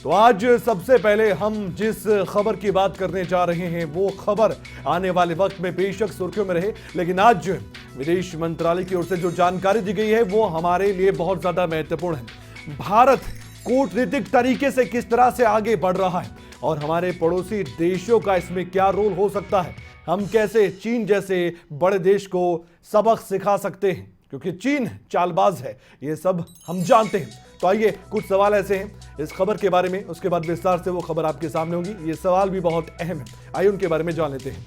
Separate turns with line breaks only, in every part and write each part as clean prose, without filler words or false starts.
तो आज सबसे पहले हम जिस खबर की बात करने जा रहे हैं वो खबर आने वाले वक्त में बेशक सुर्खियों में रहे, लेकिन आज विदेश मंत्रालय की ओर से जो जानकारी दी गई है वो हमारे लिए बहुत ज्यादा महत्वपूर्ण है। भारत कूटनीतिक तरीके से किस तरह से आगे बढ़ रहा है और हमारे पड़ोसी देशों का इसमें क्या रोल हो सकता है, हम कैसे चीन जैसे बड़े देश को सबक सिखा सकते हैं, क्योंकि चीन चालबाज है, ये सब हम जानते हैं। तो आइए, कुछ सवाल ऐसे हैं इस खबर के बारे में, उसके बाद विस्तार से वो खबर आपके सामने होगी। ये सवाल भी बहुत अहम है, आइए उनके बारे में जान लेते हैं।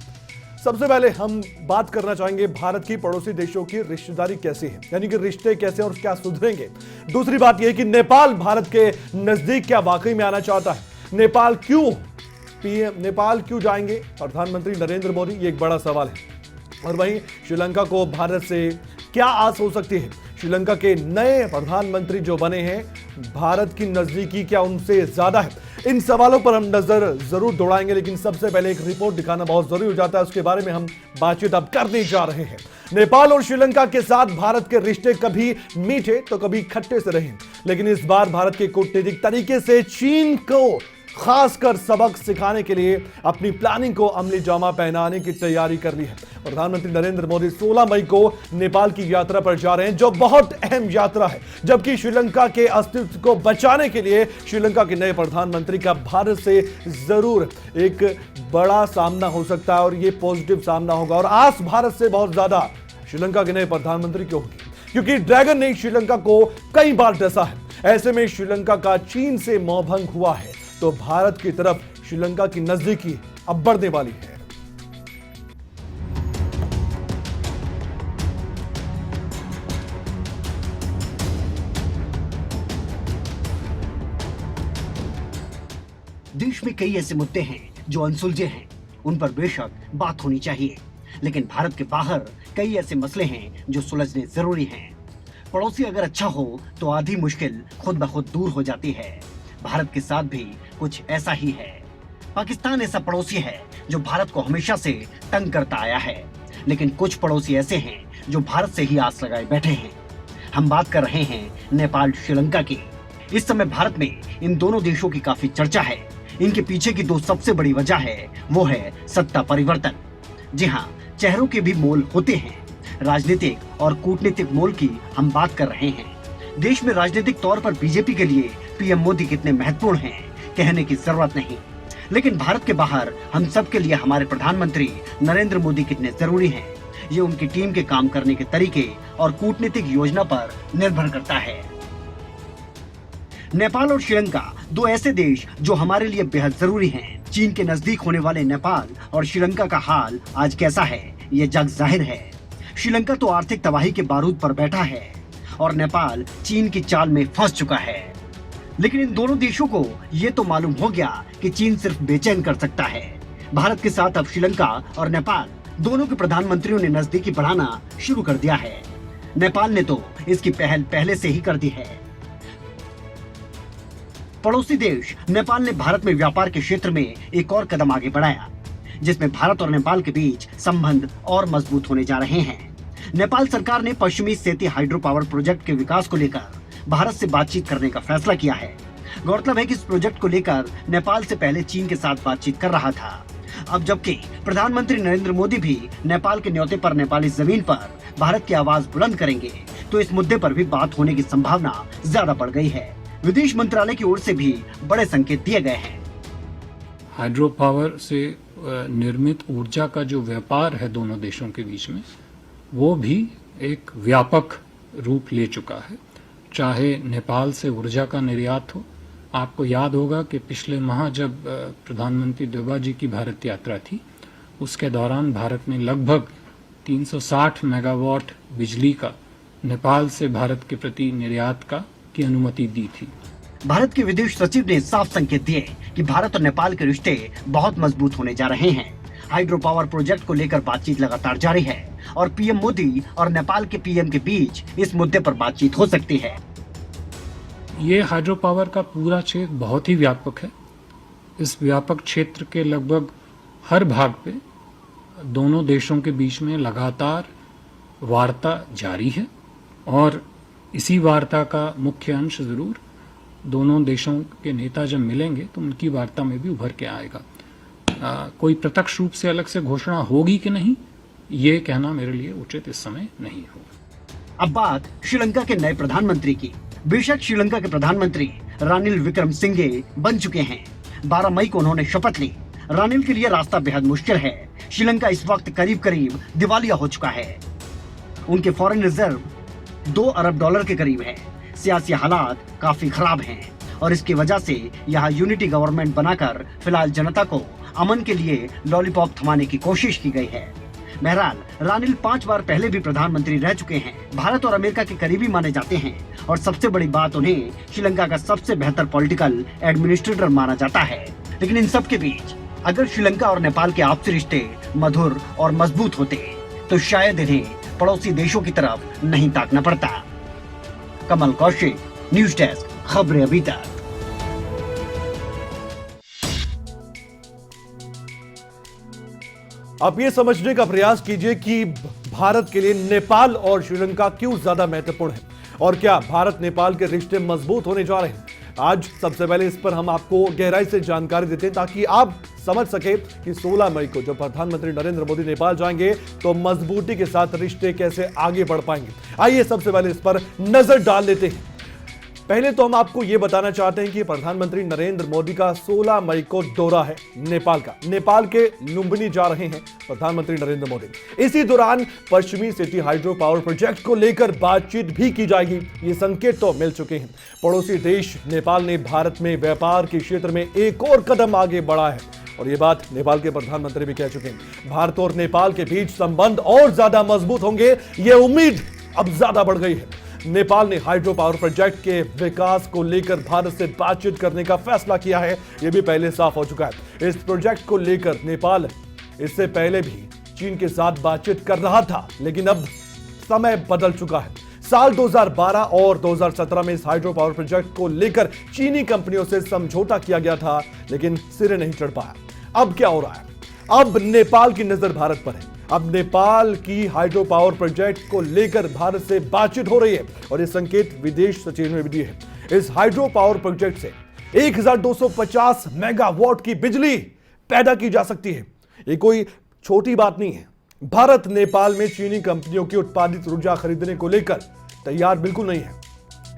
सबसे पहले हम बात करना चाहेंगे भारत की पड़ोसी देशों की रिश्तेदारी कैसी है, यानी कि रिश्ते कैसे और क्या सुधरेंगे। दूसरी बात यह कि नेपाल भारत के नजदीक क्या वाकई में आना चाहता है, नेपाल क्यों जाएंगे प्रधानमंत्री नरेंद्र मोदी, ये एक बड़ा सवाल है। और वहीं श्रीलंका को भारत से क्या आस हो सकती है, श्रीलंका के नए प्रधानमंत्री जो बने हैं भारत की नजदीकी क्या उनसे ज्यादा है, इन सवालों पर हम नजर जरूर दौड़ाएंगे। लेकिन सबसे पहले एक रिपोर्ट दिखाना बहुत जरूरी हो जाता है, उसके बारे में हम बातचीत अब करने जा रहे हैं। नेपाल और श्रीलंका के साथ भारत के रिश्ते कभी मीठे तो कभी खट्टे से रहे, लेकिन इस बार भारत के कूटनीतिक तरीके से चीन को खासकर सबक सिखाने के लिए अपनी प्लानिंग को अमली जामा पहनाने की तैयारी कर ली है। प्रधानमंत्री नरेंद्र मोदी 16 मई को नेपाल की यात्रा पर जा रहे हैं, जो बहुत अहम यात्रा है, जबकि श्रीलंका के अस्तित्व को बचाने के लिए श्रीलंका के नए प्रधानमंत्री का भारत से जरूर एक बड़ा सामना हो सकता है और यह पॉजिटिव सामना होगा। और आस भारत से बहुत ज्यादा श्रीलंका के नए प्रधानमंत्री की होगी, क्योंकि ड्रैगन ने श्रीलंका को कई बार डसा है। ऐसे में श्रीलंका का चीन से मोहभंग हुआ है, तो भारत की तरफ श्रीलंका की नजदीकी अब बढ़ने वाली है।
देश में कई ऐसे मुद्दे हैं जो अनसुलझे हैं, उन पर बेशक बात होनी चाहिए, लेकिन भारत के बाहर कई ऐसे मसले हैं जो सुलझने जरूरी हैं। पड़ोसी अगर अच्छा हो तो आधी मुश्किल खुद ब खुद दूर हो जाती है। भारत के साथ भी कुछ ऐसा ही है। पाकिस्तान ऐसा पड़ोसी है जो भारत को हमेशा से तंग करता आया है, लेकिन कुछ पड़ोसी ऐसे हैं जो भारत से ही आस लगाए बैठे हैं। हम बात कर रहे हैं नेपाल श्रीलंका की। इस समय भारत में इन दोनों देशों की काफी चर्चा है। इनके पीछे की दो सबसे बड़ी वजह है, वो है सत्ता परिवर्तन। जी हाँ, चेहरों के भी मोल होते हैं। राजनीतिक और कूटनीतिक मोल की हम बात कर रहे हैं। देश में राजनीतिक तौर पर बीजेपी के लिए पीएम मोदी कितने महत्वपूर्ण हैं, कहने की जरूरत नहीं, लेकिन भारत के बाहर हम सब के लिए हमारे प्रधानमंत्री नरेंद्र मोदी कितने जरूरी हैं, ये उनकी टीम के काम करने के तरीके और कूटनीतिक योजना पर निर्भर करता है। नेपाल और श्रीलंका दो ऐसे देश जो हमारे लिए बेहद जरूरी हैं। चीन के नजदीक होने वाले नेपाल और श्रीलंका का हाल आज कैसा है, ये जग जाहिर है। श्रीलंका तो आर्थिक तबाही के बारूद पर बैठा है और नेपाल चीन की चाल में फंस चुका है। लेकिन इन दोनों देशों को ये तो मालूम हो गया कि चीन सिर्फ बेचैन कर सकता है। भारत के साथ अब श्रीलंका और नेपाल दोनों के प्रधानमंत्रियों ने नजदीकी बढ़ाना शुरू कर दिया है। नेपाल ने तो इसकी पहल पहले से ही कर दी है। पड़ोसी देश नेपाल ने भारत में व्यापार के क्षेत्र में एक और कदम आगे बढ़ाया, जिसमें भारत और नेपाल के बीच संबंध और मजबूत होने जा रहे हैं। नेपाल सरकार ने पश्चिमी सेती हाइड्रो पावर प्रोजेक्ट के विकास को लेकर भारत से बातचीत करने का फैसला किया है। गौरतलब है कि इस प्रोजेक्ट को लेकर नेपाल से पहले चीन के साथ बातचीत कर रहा था। अब जबकि प्रधानमंत्री नरेंद्र मोदी भी नेपाल के न्योते पर नेपाली जमीन पर भारत की आवाज बुलंद करेंगे, तो इस मुद्दे पर भी बात होने की संभावना ज्यादा बढ़ गई है। विदेश मंत्रालय की ओर से भी बड़े संकेत दिए गए हैं।
हाइड्रो पावर से निर्मित ऊर्जा का जो व्यापार है दोनों देशों के बीच में, वो भी एक व्यापक रूप ले चुका है। चाहे नेपाल से ऊर्जा का निर्यात हो, आपको याद होगा कि पिछले माह जब प्रधानमंत्री देबा जी की भारत यात्रा थी, उसके दौरान भारत ने लगभग 360 मेगावाट बिजली का नेपाल से भारत के प्रति निर्यात की अनुमति दी थी।
भारत के विदेश सचिव ने साफ संकेत दिए कि भारत और नेपाल के रिश्ते बहुत मजबूत होने जा रहे हैं। हाइड्रो पावर प्रोजेक्ट को लेकर बातचीत लगातार जारी है और पीएम मोदी और नेपाल के पीएम के बीच इस मुद्दे पर बातचीत हो सकती है।
ये हाइड्रो पावर का पूरा क्षेत्र बहुत ही व्यापक है। इस व्यापक क्षेत्र के लगभग हर भाग पे दोनों देशों के बीच में लगातार वार्ता जारी है और इसी वार्ता का मुख्य अंश जरूर दोनों देशों के नेता जब मिलेंगे तो उनकी वार्ता में भी उभर के आएगा। कोई प्रत्यक्ष रूप से अलग से घोषणा होगी कि नहीं, ये कहना मेरे लिए उचित इस समय नहीं होगा।
अब बात श्रीलंका के नए प्रधानमंत्री की। बेशक श्रीलंका के प्रधानमंत्री रानिल विक्रमसिंघे बन चुके हैं। 12 मई को उन्होंने शपथ ली। रानिल के लिए रास्ता बेहद मुश्किल है। श्रीलंका इस वक्त करीब करीब दिवालिया हो चुका है। उनके फॉरेन रिजर्व $2 अरब के करीब है। सियासी हालात काफी खराब हैं और इसकी वजह से यहाँ यूनिटी गवर्नमेंट बनाकर फिलहाल जनता को अमन के लिए लॉलीपॉप थमाने की कोशिश की गई है। बहरहाल रानिल 5 बार पहले भी प्रधानमंत्री रह चुके हैं। भारत और अमेरिका के करीबी माने जाते हैं और सबसे बड़ी बात, उन्हें श्रीलंका का सबसे बेहतर पॉलिटिकल एडमिनिस्ट्रेटर माना जाता है। लेकिन इन सब के बीच अगर श्रीलंका और नेपाल के आपसी रिश्ते मधुर और मजबूत होते तो शायद इन्हें पड़ोसी देशों की तरफ नहीं ताकना पड़ता। कमल कौशिक, न्यूज डेस्क, खबरें अभी तक।
आप ये समझने का प्रयास कीजिए कि भारत के लिए नेपाल और श्रीलंका क्यों ज्यादा महत्वपूर्ण है और क्या भारत नेपाल के रिश्ते मजबूत होने जा रहे हैं। आज सबसे पहले इस पर हम आपको गहराई से जानकारी देते हैं ताकि आप समझ सके कि 16 मई को जब प्रधानमंत्री नरेंद्र मोदी नेपाल जाएंगे तो मजबूती के साथ रिश्ते कैसे आगे बढ़ पाएंगे। आइए सबसे पहले इस पर नजर डाल लेते हैं। पहले तो हम आपको यह बताना चाहते हैं कि प्रधानमंत्री नरेंद्र मोदी का 16 मई को दौरा है नेपाल का। नेपाल के लुम्बिनी जा रहे हैं प्रधानमंत्री नरेंद्र मोदी। इसी दौरान पश्चिमी सिटी हाइड्रो पावर प्रोजेक्ट को लेकर बातचीत भी की जाएगी। ये संकेत तो मिल चुके हैं। पड़ोसी देश नेपाल ने भारत में व्यापार के क्षेत्र में एक और कदम आगे बढ़ा है और ये बात नेपाल के प्रधानमंत्री भी कह चुके हैं। भारत और नेपाल के बीच संबंध और ज्यादा मजबूत होंगे, ये उम्मीद अब ज्यादा बढ़ गई है। नेपाल ने हाइड्रो पावर प्रोजेक्ट के विकास को लेकर भारत से बातचीत करने का फैसला किया है, यह भी पहले साफ हो चुका है। इस प्रोजेक्ट को लेकर नेपाल इससे पहले भी चीन के साथ बातचीत कर रहा था, लेकिन अब समय बदल चुका है। साल 2012 और 2017 में इस हाइड्रो पावर प्रोजेक्ट को लेकर चीनी कंपनियों से समझौता किया गया था, लेकिन सिरे नहीं चढ़ पाया। अब क्या हो रहा है? अब नेपाल की नजर भारत पर है। अब नेपाल की हाइड्रो पावर प्रोजेक्ट को लेकर भारत से बातचीत हो रही है और ये संकेत विदेश सचिव ने भी दिए हैं। इस हाइड्रो पावर प्रोजेक्ट से 1250 मेगावाट की बिजली पैदा की जा सकती है। ये कोई छोटी बात नहीं है। भारत नेपाल में चीनी कंपनियों की उत्पादित ऊर्जा खरीदने को लेकर तैयार बिल्कुल नहीं है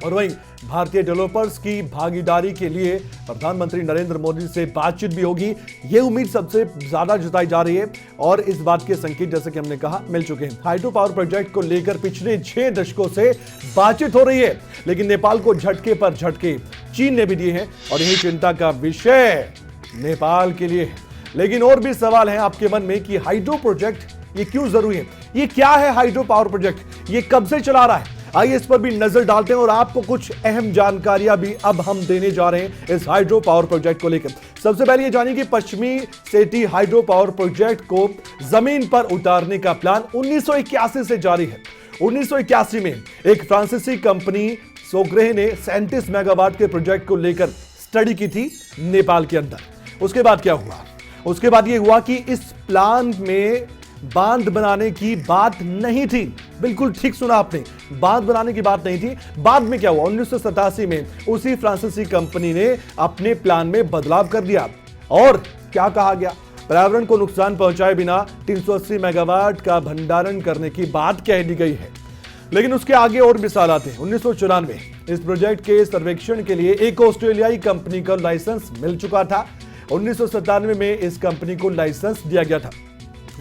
और वहीं भारतीय डेवलपर्स की भागीदारी के लिए प्रधानमंत्री नरेंद्र मोदी से बातचीत भी होगी। ये उम्मीद सबसे ज्यादा जताई जा रही है और इस बात के संकेत जैसे कि हमने कहा मिल चुके हैं। हाइड्रो पावर प्रोजेक्ट को लेकर पिछले 6 दशकों से बातचीत हो रही है, लेकिन नेपाल को झटके पर झटके चीन ने भी दिए हैं और यही चिंता का विषय नेपाल के लिए है। लेकिन और भी सवाल है आपके मन में कि हाइड्रो प्रोजेक्ट ये क्यों जरूरी है, ये क्या है हाइड्रो पावर प्रोजेक्ट, ये कब से चला रहा है। आइए इस पर भी नजर डालते हैं और आपको कुछ अहम जानकारियां भी अब हम देने जा रहे हैं इस हाइड्रो पावर प्रोजेक्ट को लेकर। सबसे पहले ये जानिए कि पश्चिमी सेठी हाइड्रो पावर प्रोजेक्ट को जमीन पर उतारने का प्लान 1981 से जारी है। 1981 में एक फ्रांसीसी कंपनी सोग्रेह ने 37 मेगावाट के प्रोजेक्ट को लेकर स्टडी की थी नेपाल के अंदर। उसके बाद क्या हुआ? उसके बाद यह हुआ कि इस प्लान में बांध बनाने की बात नहीं थी। बिल्कुल ठीक सुना आपने, बांध बनाने की बात नहीं थी। बाद में क्या हुआ? 1987 में उसी फ्रांसीसी कंपनी ने अपने प्लान में बदलाव कर दिया और क्या कहा गया? पर्यावरण को नुकसान पहुंचाए बिना 380 मेगावाट का भंडारण करने की बात कह दी गई है। लेकिन उसके आगे और भी साल आते हैं। 1994 इस प्रोजेक्ट के सर्वेक्षण के लिए एक ऑस्ट्रेलियाई कंपनी का लाइसेंस मिल चुका था। 1997 में इस कंपनी को लाइसेंस दिया गया था।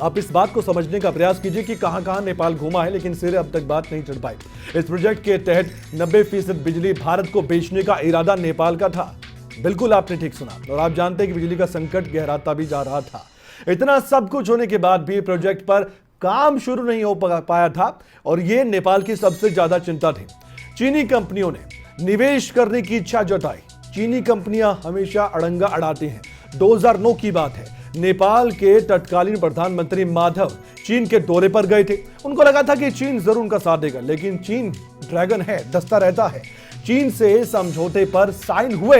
आप इस बात को समझने का प्रयास कीजिए कि कहां-कहां नेपाल घूमा है, लेकिन सिरे अब तक बात नहीं चढ़ पाई। इस प्रोजेक्ट के तहत 90% बिजली भारत को बेचने का इरादा नेपाल का था। बिल्कुल आपने ठीक सुना और आप जानते हैं कि बिजली का संकट गहराता भी जा रहा था। इतना सब कुछ होने के बाद भी प्रोजेक्ट पर काम शुरू नहीं हो पाया था और यह नेपाल की सबसे ज्यादा चिंता थी। चीनी कंपनियों ने निवेश करने की इच्छा जताई। चीनी कंपनियां हमेशा अड़ंगा अड़ाती हैं। 2009 की बात है, नेपाल के तत्कालीन प्रधानमंत्री माधव चीन के दौरे पर गए थे। उनको लगा था कि चीन जरूर उनका साथ देगा, लेकिन चीन ड्रैगन है, डसता रहता है। चीन से समझौते पर साइन हुए,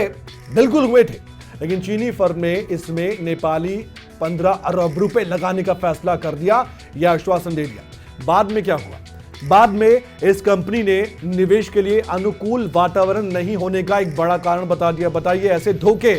बिल्कुल हुए थे, लेकिन चीनी फर्म ने इसमें नेपाली 15 अरब रुपए लगाने का फैसला कर दिया, यह आश्वासन दे दिया। बाद में क्या हुआ? बाद में इस कंपनी ने निवेश के लिए अनुकूल वातावरण नहीं होने का एक बड़ा कारण बता दिया। बताइए, ऐसे धोखे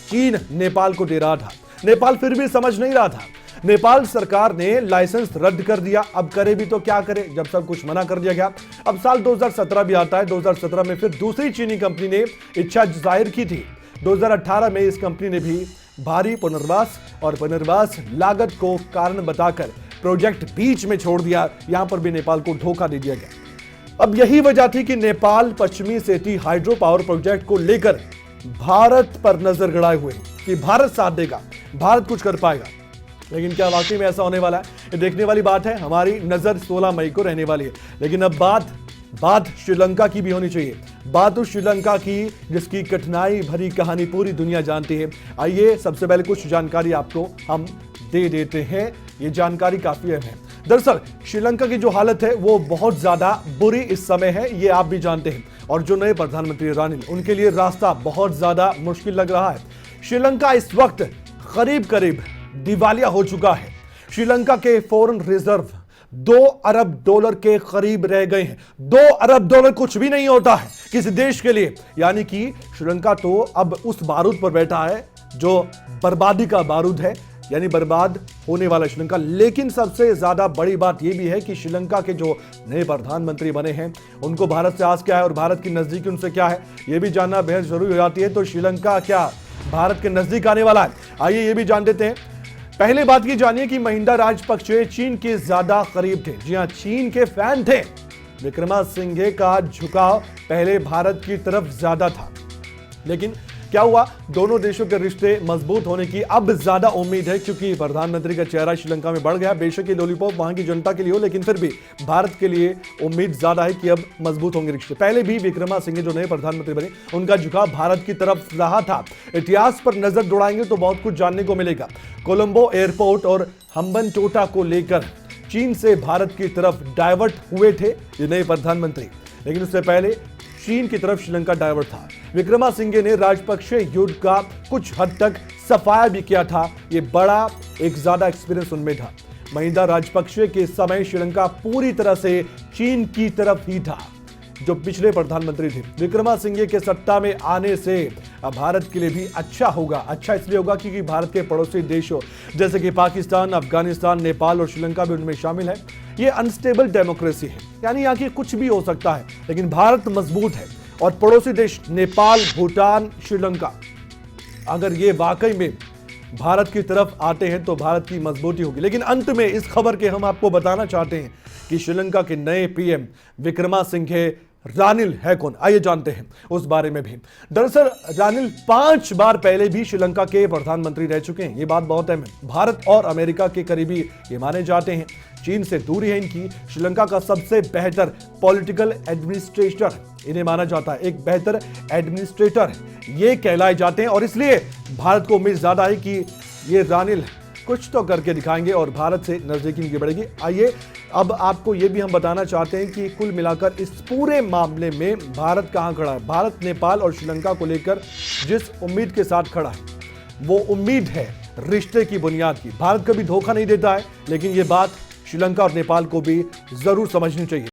चीन नेपाल को दे रहा था, नेपाल फिर भी समझ नहीं रहा था। नेपाल सरकार ने लाइसेंस रद्द कर दिया, अब करे भी तो क्या करे जब सब कुछ मना कर दिया गया। अब साल 2017 भी आता है, 2017 में फिर दूसरी चीनी कंपनी ने इच्छा जाहिर की थी। 2018 में इस कंपनी ने भी भारी पुनर्वास लागत को कारण बताकर प्रोजेक्ट बीच में छोड़ दिया। यहां पर भी नेपाल को धोखा दे दिया गया। अब यही वजह थी कि नेपाल पश्चिमी सेती हाइड्रो पावर प्रोजेक्ट को लेकर भारत पर नजर गड़ाए हुए कि भारत साथ देगा, भारत कुछ कर पाएगा। लेकिन क्या वाकई में ऐसा होने वाला है, ये देखने वाली बात है। हमारी नजर 16 मई को रहने वाली है। लेकिन अब बात श्रीलंका की भी होनी चाहिए। बात उस श्रीलंका की जिसकी कठिनाई भरी कहानी पूरी दुनिया जानती है। आइए सबसे पहले कुछ जानकारी आपको हम दे देते हैं। ये जानकारी काफी अहम है। दरअसल श्रीलंका की जो हालत है वो बहुत ज्यादा बुरी इस समय है, ये आप भी जानते हैं। और जो नए प्रधानमंत्री रानिल, उनके लिए रास्ता बहुत ज्यादा मुश्किल लग रहा है। श्रीलंका इस वक्त करीब दिवालिया हो चुका है। श्रीलंका के फॉरेन रिजर्व $2 अरब के करीब रह गए हैं। $2 अरब कुछ भी नहीं होता है किसी देश के लिए। यानी कि श्रीलंका तो अब उस बारूद पर बैठा है जो बर्बादी का बारूद है, यानी बर्बाद होने वाला श्रीलंका। लेकिन सबसे ज्यादा बड़ी बात यह भी है कि श्रीलंका के जो नए प्रधानमंत्री बने हैं उनको भारत से आस क्या है और भारत की नजदीकी उनसे क्या है, यह भी जानना बेहद जरूरी हो जाती है। तो श्रीलंका क्या भारत के नजदीक आने वाला है, आइए ये भी जान देते हैं। पहले बात की जानिए कि महिंदा राजपक्षे चीन के ज्यादा करीब थे। जी हां, चीन के फैन थे। विक्रमासिंघे का झुकाव पहले भारत की तरफ ज्यादा था। लेकिन क्या हुआ, दोनों देशों के रिश्ते मजबूत होने की अब ज्यादा उम्मीद है क्योंकि प्रधानमंत्री का चेहरा श्रीलंका में बढ़ गया। बेशक ये लॉलीपॉप वहां की जनता के लिए हो, लेकिन फिर भी भारत के लिए उम्मीद ज्यादा है कि अब मजबूत होंगे रिश्ते। पहले भी विक्रमासिंघे जो नए प्रधानमंत्री बने उनका झुकाव भारत की तरफ रहा था। इतिहास पर नजर दौड़ाएंगे तो बहुत कुछ जानने को मिलेगा। कोलंबो एयरपोर्ट और हम्बनटोटा को लेकर चीन से भारत की तरफ डाइवर्ट हुए थे ये नए प्रधानमंत्री, लेकिन उससे पहले चीन की तरफ श्रीलंका डाइवर्ट था। विक्रमासिंघे ने राजपक्षे युद्ध का कुछ हद तक सफाया भी किया था। ये बड़ा एक ज्यादा एक्सपीरियंस उनमें था। महिंदा राजपक्षे के समय श्रीलंका पूरी तरह से चीन की तरफ ही था जो पिछले प्रधानमंत्री थे। विक्रमासिंघे के सत्ता में आने से अब भारत के लिए भी अच्छा होगा। अच्छा इसलिए होगा क्योंकि भारत के पड़ोसी देशों जैसे कि पाकिस्तान, अफगानिस्तान, नेपाल और श्रीलंका भी उनमें शामिल है। ये अनस्टेबल डेमोक्रेसी है, यानी यहाँ की कुछ भी हो सकता है, लेकिन भारत मजबूत है। और पड़ोसी देश नेपाल, भूटान, श्रीलंका अगर ये वाकई में भारत की तरफ आते हैं तो भारत की मजबूती होगी। लेकिन अंत में इस खबर के हम आपको बताना चाहते हैं कि श्रीलंका के नए पीएम विक्रमासिंघे रानिल है कौन, आइए जानते हैं उस बारे में भी। दरअसल रानिल 5 बार पहले भी श्रीलंका के प्रधानमंत्री रह चुके हैं। ये बात बहुत अहम है। भारत और अमेरिका के करीबी ये माने जाते हैं। चीन से दूरी है इनकी। श्रीलंका का सबसे बेहतर पॉलिटिकल एडमिनिस्ट्रेटर इन्हें माना जाता है। एक बेहतर एडमिनिस्ट्रेटर ये कहलाए जाते हैं और इसलिए भारत को उम्मीद ज्यादा है कि ये रानिल कुछ तो करके दिखाएंगे और भारत से नजदीकी इनकी बढ़ेगी। आइए अब आपको ये भी हम बताना चाहते हैं कि कुल मिलाकर इस पूरे मामले में भारत कहां खड़ा है। भारत नेपाल और श्रीलंका को लेकर जिस उम्मीद के साथ खड़ा है वो उम्मीद है रिश्ते की बुनियाद की। भारत कभी धोखा नहीं देता है, लेकिन ये बात श्रीलंका और नेपाल को भी जरूर समझनी चाहिए।